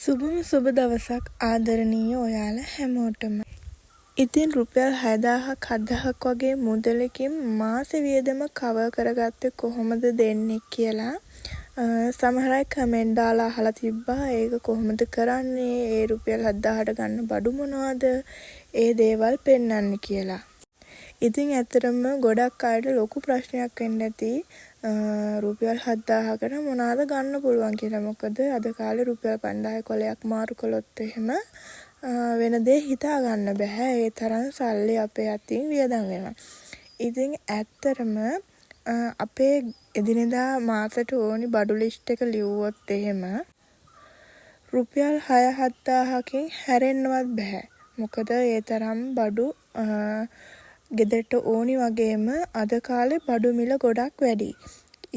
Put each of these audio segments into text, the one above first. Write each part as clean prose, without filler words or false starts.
සුබම සුබ දවසක් ආදරණීය ඔයාලා හැමෝටම. ඉතින් රුපියල් 6000ක් 7000ක් වගේ මුදලකින් මාස වියදම කවර් කරගත්තේ කොහොමද දෙන්නේ කියලා සමහර අය කමෙන්ට් දාලා අහලා තිබ්බා. ඒක කොහොමද කරන්නේ? ඒ රුපියල් 7000ට ගන්න බඩු මොනවද? ඒ දේවල් පෙන්වන්න කියලා. ඉතින් ඇත්තටම ගොඩක් අයට ලොකු ප්‍රශ්නයක් වෙන්න ඇති රුපියල් 7000කට මොනවාද ගන්න පුළුවන් කියලා. මොකද අද කාලේ රුපියල් 5000 කොලයක් මාරු කළොත් එහෙම වෙන දේ හිතා ගන්න බෑ. ඒ තරම් සල්ලි අපේ අතින් වියදම් වෙනවා. ඉතින් ඇත්තටම අපේ එදිනෙදා මාසෙට ඕනි බඩු ලිස්ට් එක ලිව්වොත් එහෙම රුපියල් 6-7000කින් හැරෙන්නවත් බෑ. මොකද ඒ තරම් බඩු ගෙදරට ඕනි වගේම අද කාලේ බඩු මිල ගොඩක් වැඩි.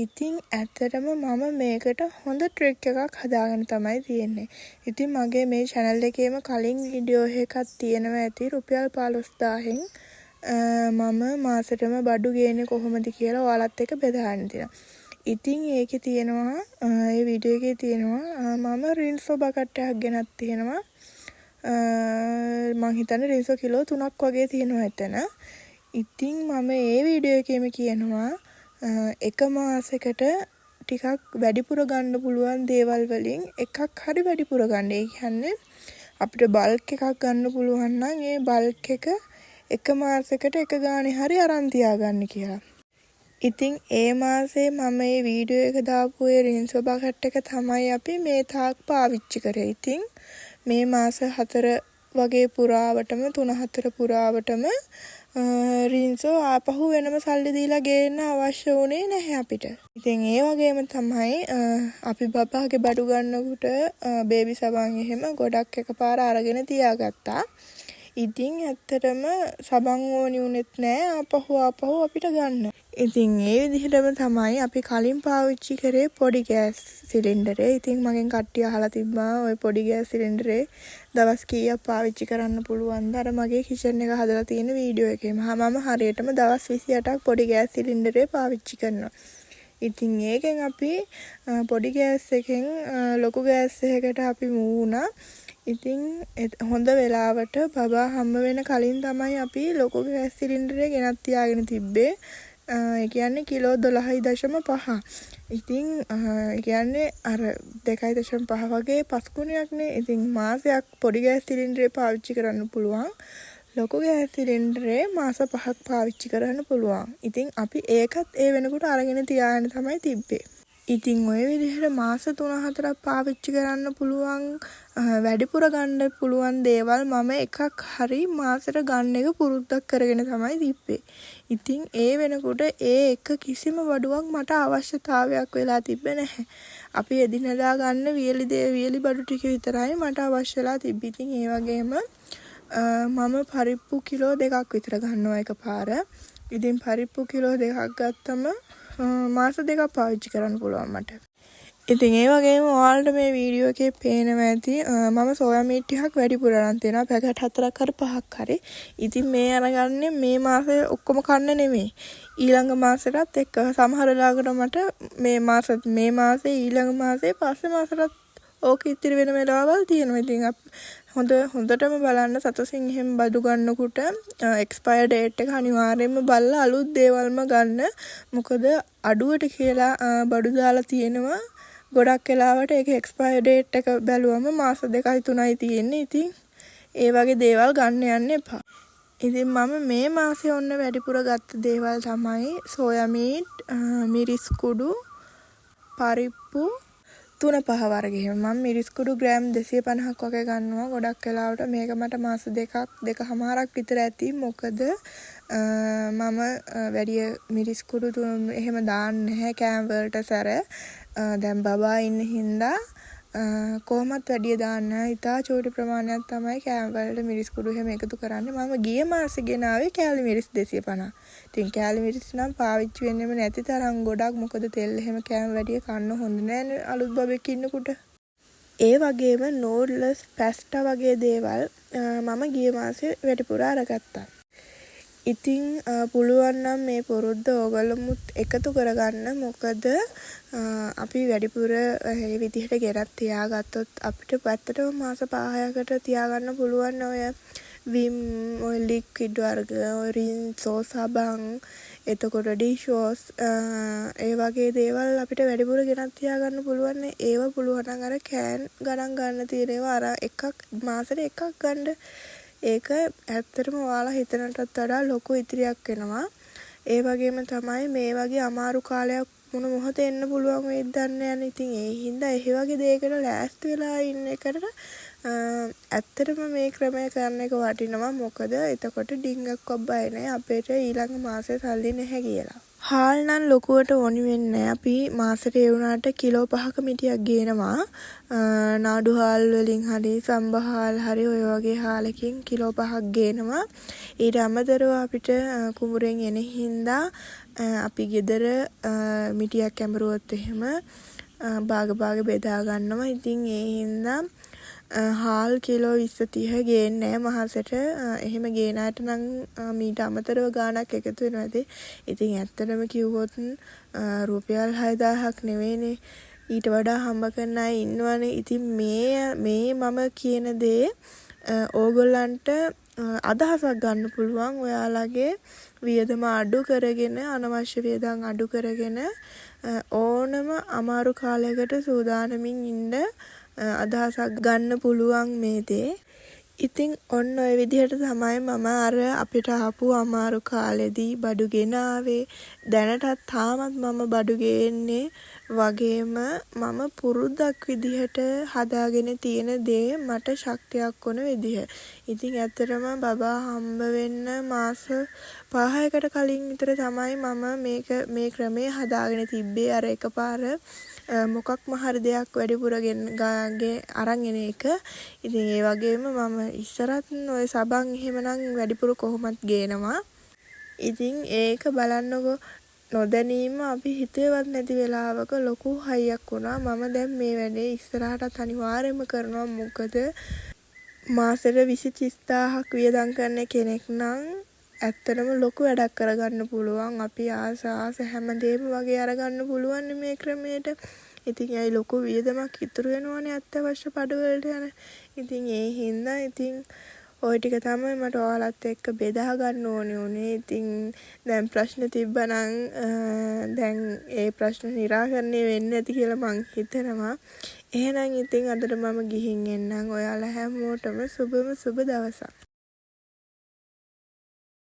ඉතින් ඇත්තටම මම මේකට හොඳ ට්‍රික් එකක් හදාගෙන තමයි තියෙන්නේ. ඉතින් මගේ මේ channel එකේම කලින් වීඩියෝ එකක් තියෙනවා ඇති රුපියල් 15000න් මම මාසෙටම බඩු ගේන්නේ කොහොමද කියලා ඔයාලත් එක්ක බෙදාගෙන තියෙනවා. ඉතින් ඒකේ තියෙනවා ඒ වීඩියෝ එකේ තියෙනවා මම රින්සෝ බකට් එකක් ගෙනත් තියෙනවා. මං හිතන්නේ රින්සෝ කිලෝ 3ක් වගේ තියෙනවා එතන. ඉතින් මම ඒ වීඩියෝ එකේම කියනවා එක මාසෙකට ටිකක් වැඩිපුර ගන්න පුළුවන් දේවල් වලින් එකක් හරි වැඩිපුර ගන්න. ඒ කියන්නේ අපිට බල්ක් එකක් ගන්න පුළුවන් නම් ඒ බල්ක් එක මාසෙකට එක ගානේ හරි අරන් තියාගන්න කියලා. ඉතින් ඒ මාසේ මම මේ වීඩියෝ එක දාපු ඒ රින්සෝ බකට් එක තමයි අපි මේ තාක් පාවිච්චි කරේ. ඉතින් මේ මාස 4 වගේ පුරාවටම 3-4 පුරාවටම රින්සෝ ආපහු වෙනම සල්ලි දීලා ගේන්න අවශ්‍ය වුණේ නැහැ අපිට. ඉතින් ඒ වගේම තමයි අපි බබාගේ බඩු ගන්නකොට බේබි සබන් එහෙම ගොඩක් එකපාර අරගෙන තියාගත්තා. ඉතින් ඇත්තටම සබන් ඕනි උනේත් නෑ ආපහු අපිට ගන්න. ඉතින් ඒ විදිහටම තමයි අපි කලින් පාවිච්චි කරේ පොඩි ගෑස් සිලින්ඩරේ. ඉතින් මගෙන් කට්ටිය අහලා තිබ්බා ඔය පොඩි ගෑස් සිලින්ඩරේ දවස් කීයක් පාවිච්චි කරන්න පුළුවන්ද? අර මගේ කිචන් එක හදලා තියෙන වීඩියෝ එකේම මම හරියටම දවස් 28ක් පොඩි ගෑස් සිලින්ඩරේ පාවිච්චි කරනවා. ඉතින් ඒකෙන් අපි පොඩි ගෑස් එකෙන් ලොකු ගෑස් එකකට අපි මූ වුණා. ඉතින් හොඳ වෙලාවට බබා හම්බ වෙන කලින් තමයි අපි ලොකු ගෑස් සිලින්ඩරේ ගෙනත් තියාගෙන තිබ්බේ. ඒ කියන්නේ කිලෝ 12.5. ඉතින් ඒ කියන්නේ අර 2.5 වගේ 5 ගුණයක්නේ. ඉතින් මාසයක් පොඩි ගෑස් සිලින්ඩරේ පාවිච්චි කරන්න පුළුවන්. ලොකු ගෑස් සිලින්ඩරේ මාස 5ක් පාවිච්චි කරන්න පුළුවන්. ඉතින් අපි ඒකත් ඒ වෙනකොට අරගෙන තියාගෙන තමයි තිබ්බේ. ඉතින් ඔය විදිහට මාස 3-4ක් පාවිච්චි කරන්න පුළුවන් වැඩිපුර ගන්න පුළුවන් දේවල් මම එකක් හරි මාසෙට ගන්න එක පුරුද්දක් කරගෙන තමයි තිබ්බේ. ඉතින් ඒ වෙනකොට ඒ එක කිසිම බඩුවක් මට අවශ්‍යතාවයක් වෙලා තිබ්බේ නැහැ. අපි එදිනෙදා ගන්න වියලි බඩු ටික විතරයි මට අවශ්‍යලා තිබ්බේ. ඉතින් ඒ වගේම මම පරිප්පු කිලෝ 2ක් විතර ගන්නවා එකපාර. ඉතින් පරිප්පු කිලෝ 2ක් ගත්තම මාස 2ක් පාවිච්චි කරන්න පුළුවන් මට. ඉතින් ඒ වගේම ඔයාලට මේ වීඩියෝ එකේ පේනවා ඇති මම සෝයා මීට් ටිකක් වැඩිපුර අරන් තියෙනවා. පැකට් 4ක් හරි 5ක් හරි. ඉතින් මේ අරගන්නේ මේ මාසේ ඔක්කොම කන්න නෙමෙයි. ඊළඟ මාසෙටත් එක්ක සමහර වෙලාවකට මට මේ මාසේ ඊළඟ මාසේ පස්සේ මාසෙටත් ඕක ඉතිරි වෙන වෙලාවල් තියෙනවා. ඉතින් හොඳටම බලන්න සතසින් එහෙම බඩු ගන්නකොට එක්ස්පයර් ඩේට් එක අනිවාර්යයෙන්ම බලලා අලුත් දේවල්ම ගන්න. මොකද අඩුවට කියලා බඩු දාලා තියෙනවා. ගොඩක් වෙලාවට ඒක එක්ස්පයර් ඩේට් එක බැලුවම මාස 2-3යි තියෙන්නේ. ඉතින් ඒ වගේ දේවල් ගන්න යන්න එපා. ඉතින් මම මේ මාසේ ඔන්න වැඩිපුර ගත්ත දේවල් තමයි සෝයා මීට්, මිරිස් කුඩු, පරිප්පු 3-5 වර්ගෙම. මම මිරිස් කුඩු ග්‍රෑම් 250ක් වගේ ගන්නවා. ගොඩක් වෙලාවට මේක මට මාස 2.5ක් විතර ඇති. මොකද මම වැඩි මිරිස් කුඩු එහෙම දාන්නේ නැහැ කෑම වලට සැර. දැන් බබා ඉන්න හින්දා කොහොමත් වැඩි දාන්න ඉතා චූටි ප්‍රමාණයක් තමයි කෑම වලට මිරිස් කුඩු එහෙම එකතු කරන්නේ. මම ගිය මාසේ ගෙනාවේ කෑලි මිරිස් 250. ඉතින් කෑලි මිරිස් නම් පාවිච්චි වෙන්නෙම නැති තරම් ගොඩක්. මොකද තෙල් එහෙම කෑම වැඩි කන්න හොඳ නෑනේ අලුත් බබෙක් ඉන්නකොට. ඒ වගේම නූඩ්ලස්, පැස්ටා වගේ දේවල් මම ගිය මාසේ වැඩිපුර අරගත්තා. ඉතින් පුළුවන් නම් මේ පුරුද්ද ඕගොල්ලොමුත් එකතු කරගන්න. මොකද අපි වැඩිපුර මේ විදිහට ගෙරක් තියාගත්තොත් අපිට පැත්තටම මාස 5-6කට තියාගන්න පුළුවන් ඔය විම් ඔය ලික්විඩ් වර්ග ඔය රින්සෝ සබන් එතකොට ඩිෂ් වොෂ් ඒ වගේ දේවල් අපිට වැඩිපුර ගෙනත් තියාගන්න පුළුවන්. ඒව පුළුවන් නම් අර කෑන් ගණන් ගන්න තියෙන ඒවා අර එකක් මාසෙට එකක් ගන්න. ඒක ඇත්තටම ඔයාලා හිතනටත් වඩා ලොකු ඉතිරියක් වෙනවා. ඒ වගේම තමයි මේ වගේ අමාරු කාලයක් මොන මොහොතේ එන්න පුළුවන් වෙයිද දන්නේ නැහැ. ඉතින් ඒ හින්දා ඒ වගේ දෙයකට ලෑස්ති වෙලා ඉන්න එකට ඇත්තටම මේ ක්‍රමය කරන එක වටිනවා. මොකද එතකොට ඩිංගක්වත් බය නැහැ අපේට ඊළඟ මාසේ සල්ලි නැහැ කියලා. හාල් නම් ලොකුවට ඕනි වෙන්නේ අපි මාසෙට ඒ වුණාට කිලෝ 5ක මිටියක් ගේනවා. නාඩු හාල් වලින් හරි සම්බ හාල් හරි ඔය වගේ හාලකින් කිලෝ 5ක් ගේනවා. ඊට අමතරව අපිට කුඹුරෙන් එන හින්දා අපි ගෙදර මිටියක් ඇඹරුවොත් එහෙම භාග බෙදා ගන්නවා. ඉතින් ඒ හින්දා හාල් කිලෝ 20-30 ගේන්නේ මහසෙට. එහෙම ගේනාට නම් මීට අමතරව ගාණක් එකතු වෙනවා ඇති. ඉතින් ඇත්තටම කිව්වොත් රුපියල් 6000ක් නෙවෙයිනේ. ඊට වඩා හම්බ කරන අය ඉන්නවනේ. ඉතින් මේ මම කියන දේ ඕගොල්ලන්ට අදහසක් ගන්න පුළුවන්. ඔයාලගේ වියදම අඩු කරගෙන අනවශ්‍ය වියදම් අඩු කරගෙන ඕනම අමාරු කාලයකට සූදානමින් ඉන්න අදහසක් ගන්න පුළුවන් මේ දේ. ඉතින් ඔන්න ඔය විදිහට තමයි මම අර අපිට ආපු අමාරු කාලෙදී බඩු ගෙනාවේ. දැනටත් තාමත් මම බඩු ගේන්නේ. වගේම මම පුරුද්දක් විදිහට හදාගෙන තියෙන දේ මට ශක්තියක් වුණ විදිහ. ඉතින් ඇත්තටම බබා හම්බ වෙන්න මාස 5කට කලින් විතර තමයි මම මේ ක්‍රමය හදාගෙන තිබ්බේ. අර එකපාර මොකක්ම හරි දෙයක් වැඩිපුර අරන් එන එක. ඉතින් ඒ වගේම මම ඉස්සරත් ඔය සබන් එහෙමනම් වැඩිපුර කොහොමත් ගේනවා. ඉතින් ඒක බලන්නකෝ නොදැනීම අපි හිතේවත් නැති වෙලාවක ලොකු හයියක් වුණා. මම දැන් මේ වැඩේ ඉස්සරහටත් අනිවාර්යයෙන්ම කරනවා. මොකද මාසෙට 20-30000ක් වියදම් කරන කෙනෙක් නම් ඇත්තටම ලොකු වැඩක් කරගන්න පුළුවන්. අපි ආස හැමදේම වගේ අරගන්න පුළුවන් මේ ක්‍රමයට. ඉතින් ඒ ලොකු වියදමක් ඉතුරු වෙනවනේ අත්‍යවශ්‍ය බඩවලට යන. ඉතින් ඒ හින්දා ඉතින් ওই ටික තමයි මට ඔයාලත් එක්ක බෙදා ගන්න ඕනේ උනේ. ඉතින් දැන් ප්‍රශ්න තිබ්බනම් දැන් ඒ ප්‍රශ්න निराකරණය වෙන්නේ නැති කියලා මං හිතනවා. එහෙනම් ඉතින් අදට මම ගිහින් එන්නම්. ඔයාලා හැමෝටම සුබ දවසක්.